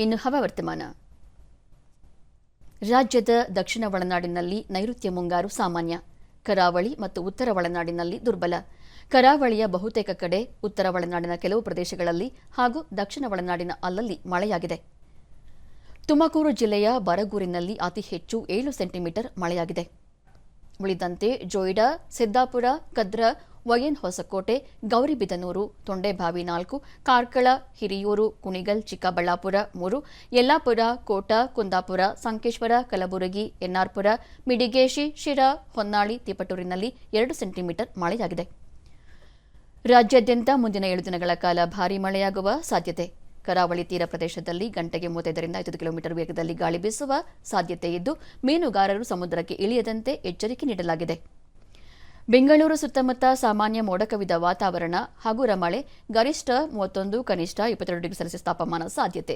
ಇನ್ನು ಹವಾವರ್ತಮಾನ. ರಾಜ್ಯದ ದಕ್ಷಿಣ ಒಳನಾಡಿನಲ್ಲಿ ನೈಋತ್ಯ ಮುಂಗಾರು ಸಾಮಾನ್ಯ, ಕರಾವಳಿ ಮತ್ತು ಉತ್ತರ ಒಳನಾಡಿನಲ್ಲಿ ದುರ್ಬಲ. ಕರಾವಳಿಯ ಬಹುತೇಕ ಕಡೆ, ಉತ್ತರ ಒಳನಾಡಿನ ಕೆಲವು ಪ್ರದೇಶಗಳಲ್ಲಿ ಹಾಗೂ ದಕ್ಷಿಣ ಒಳನಾಡಿನ ಅಲ್ಲಲ್ಲಿ ಮಳೆಯಾಗಿದೆ. ತುಮಕೂರು ಜಿಲ್ಲೆಯ ಬರಗೂರಿನಲ್ಲಿ ಅತಿ ಹೆಚ್ಚು 7 ಸೆಂಟಿಮೀಟರ್ ಮಳೆಯಾಗಿದೆ. ಉಳಿದಂತೆ ಜೋಯಿಡಾ, ಸಿದ್ದಾಪುರ, ಕದ್ರಾ, ವೈಎನ್ ಹೊಸಕೋಟೆ, ಗೌರಿಬಿದನೂರು, ತೊಂಡೆಬಾವಿ 4, ಕಾರ್ಕಳ, ಹಿರಿಯೂರು, ಕುಣಿಗಲ್, ಚಿಕ್ಕಬಳ್ಳಾಪುರ 3, ಯಲ್ಲಾಪುರ, ಕೋಟ, ಕುಂದಾಪುರ, ಸಂಕೇಶ್ವರ, ಕಲಬುರಗಿ, ಎನ್ಆರ್ಪುರ, ಮಿಡಿಗೇಶಿ, ಶಿರಾ, ಹೊನ್ನಾಳಿ, ತಿಪಟೂರಿನಲ್ಲಿ 2 ಸೆಂಟಿಮೀಟರ್ ಮಳೆಯಾಗಿದೆ. ರಾಜ್ಯಾದ್ಯಂತ ಮುಂದಿನ 7 ದಿನಗಳ ಕಾಲ ಭಾರೀ ಮಳೆಯಾಗುವ ಸಾಧ್ಯತೆ. ಕರಾವಳಿ ತೀರ ಪ್ರದೇಶದಲ್ಲಿ ಗಂಟೆಗೆ 35 ರಿಂದ 50 ಕಿಲೋಮೀಟರ್ ವೇಗದಲ್ಲಿ ಗಾಳಿ ಬೀಸುವ ಸಾಧ್ಯತೆ ಇದ್ದು, ಮೀನುಗಾರರು ಸಮುದ್ರಕ್ಕೆ ಇಳಿಯದಂತೆ ಎಚ್ಚರಿಕೆ ನೀಡಲಾಗಿದೆ. ಬೆಂಗಳೂರು ಸುತ್ತಮುತ್ತ ಸಾಮಾನ್ಯ ಮೋಡ ಕವಿದ ವಾತಾವರಣ, ಹಗುರ ಮಳೆ, ಗರಿಷ್ಠ 31, ಕನಿಷ್ಠ 22 ಡಿಗ್ರಿ ಸೆಲ್ಸಿಯಸ್ ತಾಪಮಾನ ಸಾಧ್ಯತೆ.